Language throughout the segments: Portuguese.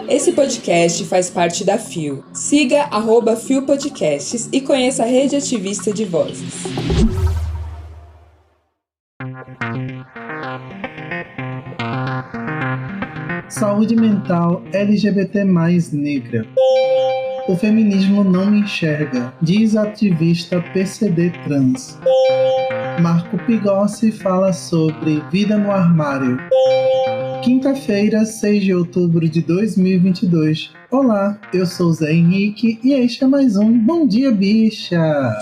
Esse podcast faz parte da FIO. Siga @FIO Podcasts e conheça a rede ativista de vozes. Saúde mental LGBT+ negra. O feminismo não me enxerga, diz a ativista PCD trans. Marco Pigossi fala sobre vida no armário. Quinta-feira, 6 de outubro de 2022. Olá, eu sou Zé Henrique e este é mais um Bom Dia Bicha.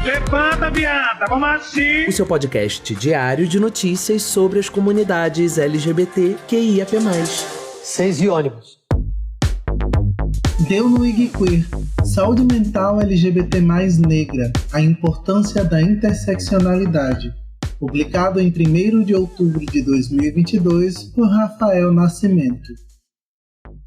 Levanta, viada, vamos assim! O seu podcast diário de notícias sobre as comunidades LGBTQIAP+. 6 e ônibus. Deu no IG Queer. Saúde mental LGBT+ negra. A importância da interseccionalidade. Publicado em 1º de outubro de 2022 por Rafael Nascimento.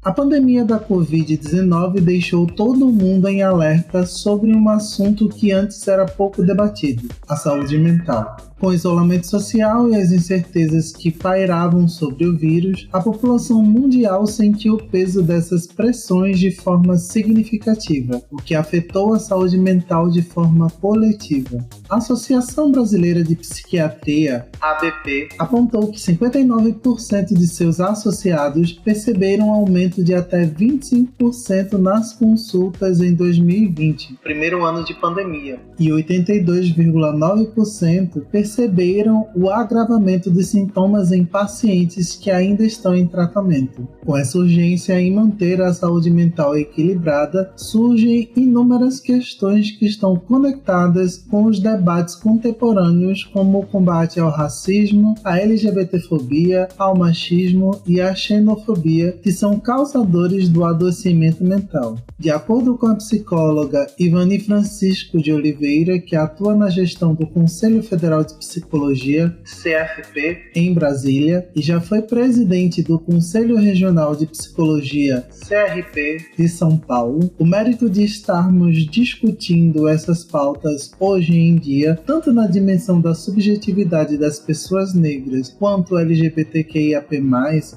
A pandemia da Covid-19 deixou todo mundo em alerta sobre um assunto que antes era pouco debatido: a saúde mental. Com o isolamento social e as incertezas que pairavam sobre o vírus, a população mundial sentiu o peso dessas pressões de forma significativa, o que afetou a saúde mental de forma coletiva. A Associação Brasileira de Psiquiatria, ABP, apontou que 59% de seus associados perceberam um aumento de até 25% nas consultas em 2020, primeiro ano de pandemia, e 82,9% perceberam o agravamento dos sintomas em pacientes que ainda estão em tratamento. Com essa urgência em manter a saúde mental equilibrada, surgem inúmeras questões que estão conectadas com os debates contemporâneos, como o combate ao racismo, à LGBTfobia, ao machismo e à xenofobia, que são causadores do adoecimento mental. De acordo com a psicóloga Ivani Francisco de Oliveira, que atua na gestão do Conselho Federal de Psicologia, CFP, em Brasília, e já foi presidente do Conselho Regional de Psicologia, CRP, de São Paulo, o mérito de estarmos discutindo essas pautas hoje em dia, tanto na dimensão da subjetividade das pessoas negras quanto LGBTQIAP+,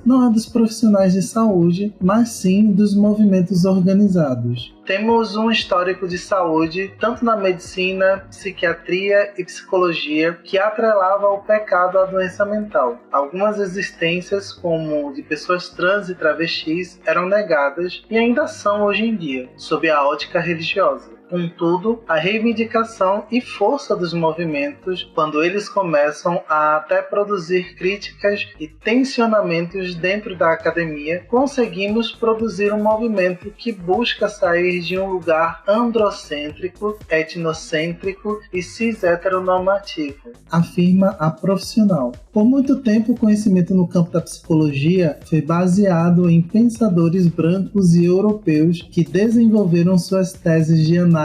não é dos profissionais de saúde, mas sim dos movimentos organizados. Temos um histórico de saúde, tanto na medicina, psiquiatria e psicologia, que atrelava o pecado à doença mental. Algumas existências, como de pessoas trans e travestis, eram negadas e ainda são hoje em dia, sob a ótica religiosa. Contudo, a reivindicação e força dos movimentos, quando eles começam a até produzir críticas e tensionamentos dentro da academia, conseguimos produzir um movimento que busca sair de um lugar androcêntrico, etnocêntrico e cis-heteronormativo, afirma a profissional. Por muito tempo, o conhecimento no campo da psicologia foi baseado em pensadores brancos e europeus que desenvolveram suas teses de análise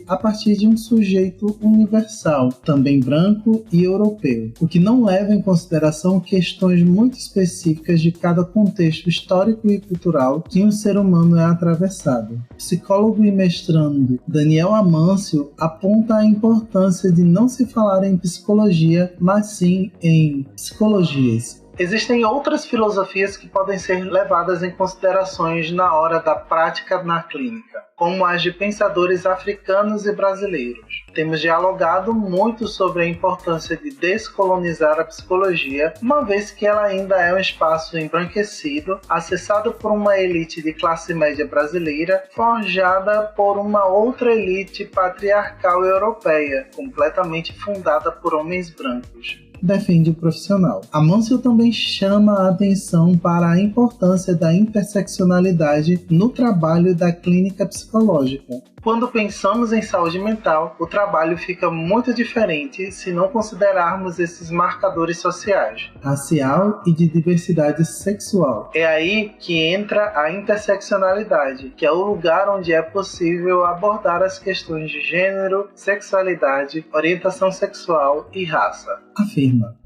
a partir de um sujeito universal, também branco e europeu, o que não leva em consideração questões muito específicas de cada contexto histórico e cultural que um ser humano é atravessado. O psicólogo e mestrando Daniel Amâncio aponta a importância de não se falar em psicologia, mas sim em psicologias. Existem outras filosofias que podem ser levadas em considerações na hora da prática na clínica, como as de pensadores africanos e brasileiros. Temos dialogado muito sobre a importância de descolonizar a psicologia, uma vez que ela ainda é um espaço embranquecido, acessado por uma elite de classe média brasileira, forjada por uma outra elite patriarcal europeia, completamente fundada por homens brancos. Defende o profissional. Amâncio também chama a atenção para a importância da interseccionalidade no trabalho da clínica psicológica. Quando pensamos em saúde mental, o trabalho fica muito diferente se não considerarmos esses marcadores sociais, racial e de diversidade sexual. É aí que entra a interseccionalidade, que é o lugar onde é possível abordar as questões de gênero, sexualidade, orientação sexual e raça, afirma.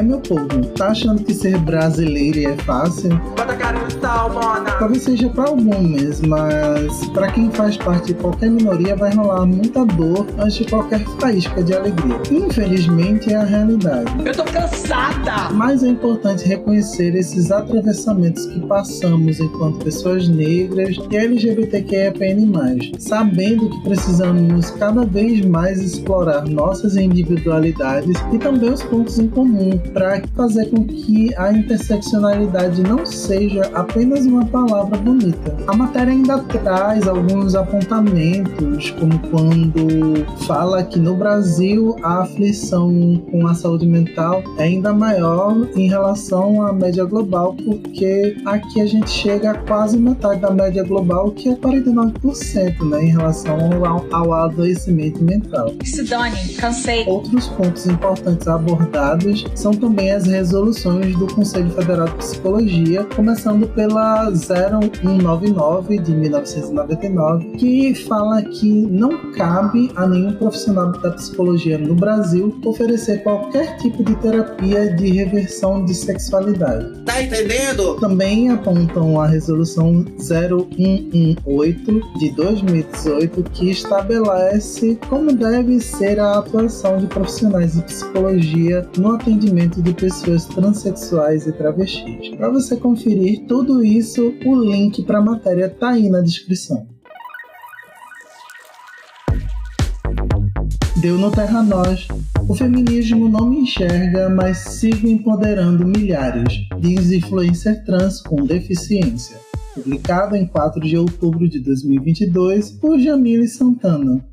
Meu povo, tá achando que ser brasileiro é fácil? Bota a cara no sal, mona! Talvez seja pra alguns, mas pra quem faz parte de qualquer minoria vai rolar muita dor antes de qualquer faísca de alegria. Infelizmente é a realidade. Eu tô cansado nada! Mas é importante reconhecer esses atravessamentos que passamos enquanto pessoas negras e LGBTQIAPN+, sabendo que precisamos cada vez mais explorar nossas individualidades e também os pontos em comum para fazer com que a interseccionalidade não seja apenas uma palavra bonita. A matéria ainda traz alguns apontamentos, como quando fala que no Brasil a aflição com a saúde mental é ainda maior em relação à média global, porque aqui a gente chega a quase metade da média global, que é 49%, né, em relação ao adoecimento mental. Sidone, cansei. Outros pontos importantes abordados são também as resoluções do Conselho Federal de Psicologia, começando pela 0199 de 1999, que fala que não cabe a nenhum profissional da psicologia no Brasil oferecer qualquer tipo de terapia de reversão de sexualidade. Tá entendendo? Também apontam a resolução 0118 de 2018, que estabelece como deve ser a atuação de profissionais de psicologia no atendimento de pessoas transexuais e travestis. Para você conferir tudo isso, o link para a matéria tá aí na descrição. Deu no Terra Nós. O feminismo não me enxerga, mas sigo empoderando milhares, diz influencer trans com deficiência. Publicado em 4 de outubro de 2022 por Jamile Santana.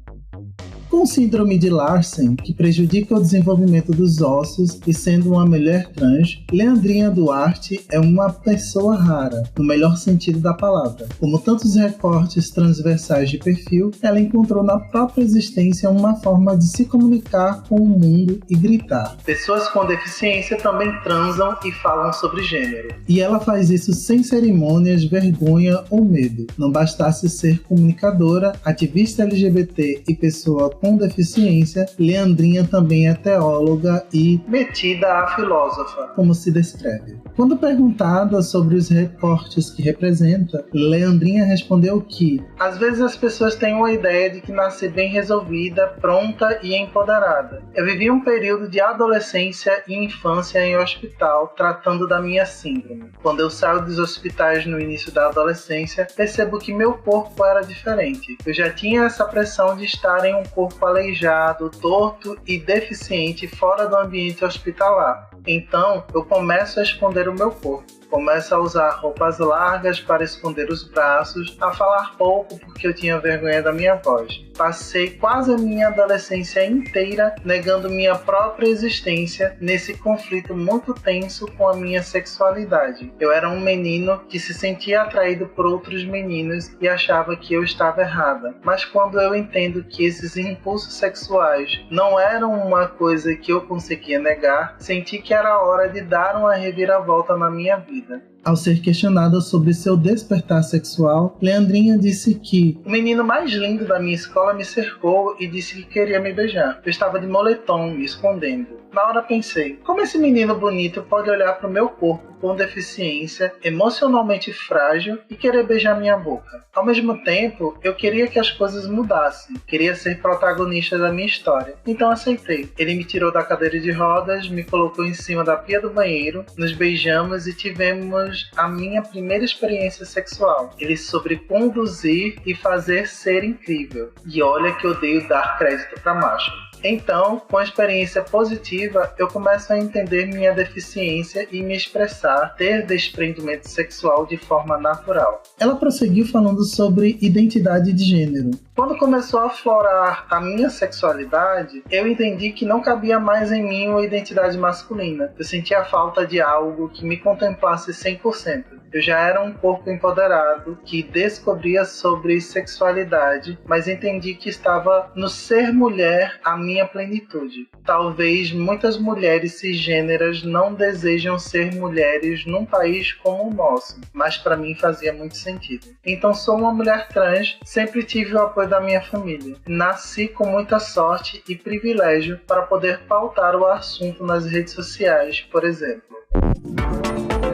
Com síndrome de Larsen, que prejudica o desenvolvimento dos ossos, e sendo uma mulher trans, Leandrinha Duarte é uma pessoa rara, no melhor sentido da palavra. Como tantos recortes transversais de perfil, ela encontrou na própria existência uma forma de se comunicar com o mundo e gritar. Pessoas com deficiência também transam e falam sobre gênero. E ela faz isso sem cerimônias, vergonha ou medo. Não bastasse ser comunicadora, ativista LGBT e pessoa com deficiência, Leandrinha também é teóloga e metida a filósofa, como se descreve. Quando perguntada sobre os recortes que representa, Leandrinha respondeu que às vezes as pessoas têm uma ideia de que nasce bem resolvida, pronta e empoderada. Eu vivi um período de adolescência e infância em hospital tratando da minha síndrome. Quando eu saio dos hospitais no início da adolescência, percebo que meu corpo era diferente. Eu já tinha essa pressão de estar em um corpo aleijado, torto e deficiente fora do ambiente hospitalar. Então, eu começo a esconder o meu corpo. Começo a usar roupas largas para esconder os braços, a falar pouco porque eu tinha vergonha da minha voz. Passei quase a minha adolescência inteira negando minha própria existência nesse conflito muito tenso com a minha sexualidade. Eu era um menino que se sentia atraído por outros meninos e achava que eu estava errada. Mas quando eu entendo que esses impulsos sexuais não eram uma coisa que eu conseguia negar, senti que era hora de dar uma reviravolta na minha vida. Ao ser questionada sobre seu despertar sexual, Leandrinha disse que o menino mais lindo da minha escola me cercou e disse que queria me beijar. Eu estava de moletom, me escondendo. Na hora pensei, como esse menino bonito pode olhar para o meu corpo com deficiência, emocionalmente frágil e querer beijar minha boca? Ao mesmo tempo, eu queria que as coisas mudassem, queria ser protagonista da minha história. Então aceitei. Ele me tirou da cadeira de rodas, me colocou em cima da pia do banheiro, nos beijamos e tivemos a minha primeira experiência sexual. Ele sobre conduzir e fazer ser incrível. E olha que eu odeio dar crédito para macho. Então, com a experiência positiva, eu começo a entender minha deficiência e me expressar, ter desprendimento sexual de forma natural. Ela prosseguiu falando sobre identidade de gênero. Quando começou a aflorar a minha sexualidade, eu entendi que não cabia mais em mim uma identidade masculina. Eu sentia a falta de algo que me contemplasse 100%. Eu já era um corpo empoderado que descobria sobre sexualidade, mas entendi que estava no ser mulher a minha plenitude. Talvez muitas mulheres cisgêneras não desejam ser mulheres num país como o nosso, mas para mim fazia muito sentido. Então sou uma mulher trans, sempre tive o apoio da minha família. Nasci com muita sorte e privilégio para poder pautar o assunto nas redes sociais, por exemplo.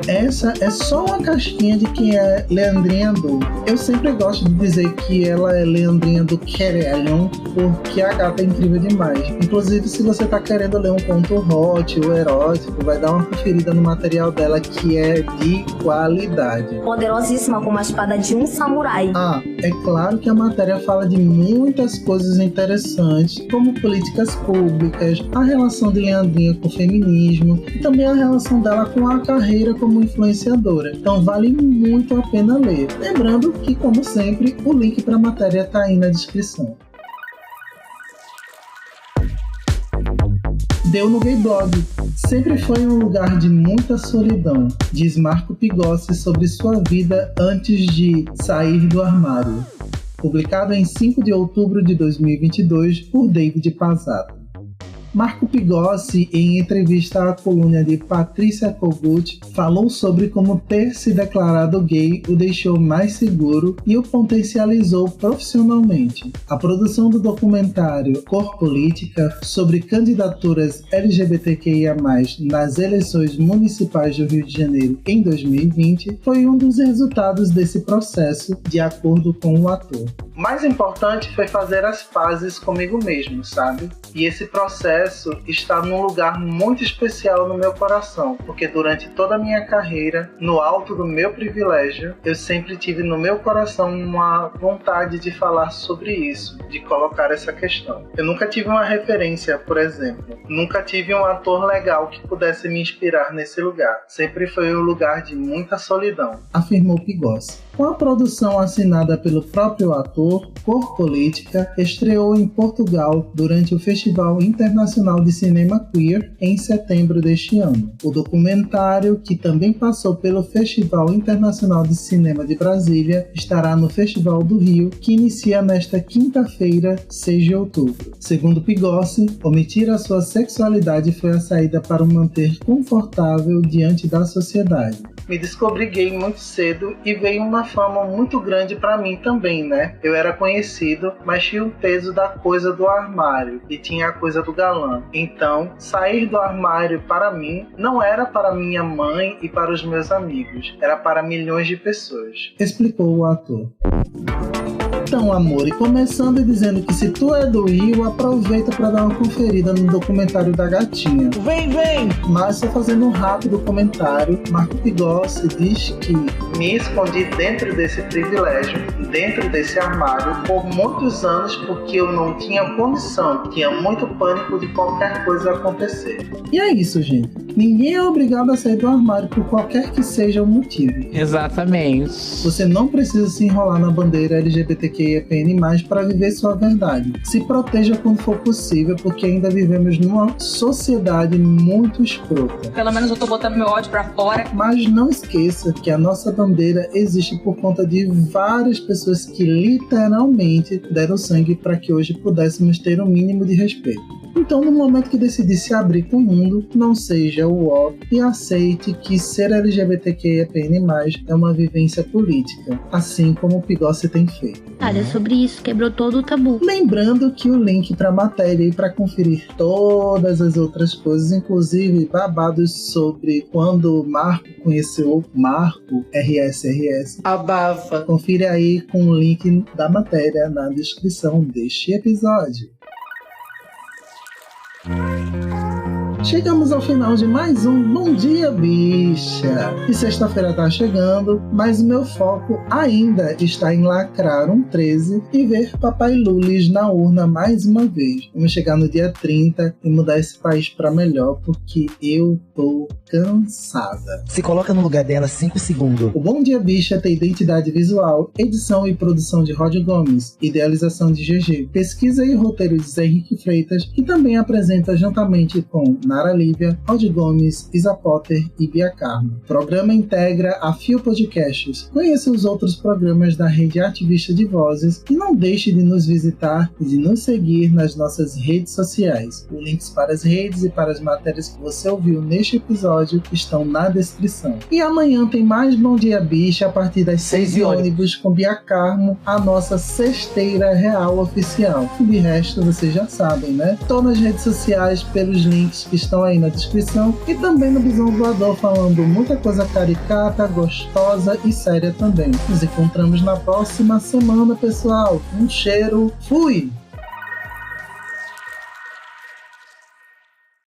essa é só uma casquinha de quem é Leandrinha Do. Eu sempre gosto de dizer que ela é Leandrinha do Querelhon, porque a gata é incrível demais. Inclusive, se você tá querendo ler um conto hot ou erótico, vai dar uma conferida no material dela, que é de qualidade. Poderosíssima como a espada de um samurai. É claro que a matéria fala de muitas coisas interessantes, como políticas públicas, a relação de Leandrinha com o feminismo e também a relação dela com a carreira como influenciadora. Então vale muito a pena ler. Lembrando que, como sempre, o link para a matéria está aí na descrição. Deu no Gay Blog. Sempre foi um lugar de muita solidão, diz Marco Pigossi sobre sua vida antes de sair do armário. Publicado em 5 de outubro de 2022 por David Pazzato. Marco Pigossi, em entrevista à coluna de Patrícia Kogut, falou sobre como ter se declarado gay o deixou mais seguro e o potencializou profissionalmente. A produção do documentário Cor Política, sobre candidaturas LGBTQIA+, nas eleições municipais do Rio de Janeiro em 2020, foi um dos resultados desse processo, de acordo com o ator. O mais importante foi fazer as pazes comigo mesmo, sabe? E esse processo está num lugar muito especial no meu coração, porque durante toda a minha carreira, no alto do meu privilégio, eu sempre tive no meu coração uma vontade de falar sobre isso, de colocar essa questão. Eu nunca tive uma referência, por exemplo, nunca tive um ator legal que pudesse me inspirar nesse lugar. Sempre foi um lugar de muita solidão, afirmou Pigossi. Com a produção assinada pelo próprio ator, Cor Política estreou em Portugal durante o Festival Internacional de Cinema Queer em setembro deste ano. O documentário, que também passou pelo Festival Internacional de Cinema de Brasília, estará no Festival do Rio, que inicia nesta quinta-feira, 6 de outubro. Segundo Pigossi, omitir a sua sexualidade foi a saída para o manter confortável diante da sociedade. Me descobri gay muito cedo e veio uma fama muito grande pra mim também, né? Eu era conhecido, mas tinha o peso da coisa do armário e tinha a coisa do galã. Então, sair do armário para mim não era para minha mãe e para os meus amigos, era para milhões de pessoas, explicou o ator. Então, amor, e começando dizendo que se tu é do Rio, aproveita para dar uma conferida no documentário da gatinha. Vem! Mas só fazendo um rápido comentário, Marco Pigossi diz que me escondi dentro desse privilégio, dentro desse armário, por muitos anos porque eu não tinha condição, tinha muito pânico de qualquer coisa acontecer. E é isso, gente. Ninguém é obrigado a sair do armário por qualquer que seja o motivo. Exatamente. Você não precisa se enrolar na bandeira LGBTQIAPN+, para viver sua verdade. Se proteja quando for possível, porque ainda vivemos numa sociedade muito escrota. Pelo menos eu tô botando meu ódio pra fora. Mas não esqueça que a nossa bandeira existe por conta de várias pessoas que literalmente deram sangue para que hoje pudéssemos ter um mínimo de respeito. Então, no momento que decidir se abrir com o mundo, não seja o ó e aceite que ser LGBTQIAPN+, é uma vivência política, assim como o Pigossi tem feito. Olha, sobre isso, quebrou todo o tabu. Lembrando que o link para a matéria e para conferir todas as outras coisas, inclusive babados sobre quando Marco conheceu Marco, RSRS. Abafa. Confira aí com o link da matéria na descrição deste episódio. Chegamos ao final de mais um Bom Dia Bicha. E sexta-feira tá chegando, mas o meu foco ainda está em lacrar um 13 e ver Papai Lulis na urna mais uma vez. Vamos chegar no dia 30 e mudar esse país pra melhor, porque eu tô cansada. Se coloca no lugar dela 5 segundos. O Bom Dia Bicha tem identidade visual, edição e produção de Roger Gomes, idealização de GG, pesquisa e roteiro de Zé Henrique Freitas, que também apresenta juntamente com Nara Lívia, Roger Gomes, Isa Potter e Bia Carmo. O programa integra a Fio Podcasts. Conheça os outros programas da Rede Ativista de Vozes e não deixe de nos visitar e de nos seguir nas nossas redes sociais. Os links para as redes e para as matérias que você ouviu neste episódio estão na descrição. E amanhã tem mais Bom Dia Bicha a partir das 6 ônibus com Bia Carmo, a nossa sexteira real oficial. E de resto vocês já sabem, né? Estou nas redes sociais pelos links que estão aí na descrição, e também no Bisão Voador, falando muita coisa caricata, gostosa e séria também. Nos encontramos na próxima semana, pessoal. Um cheiro, fui!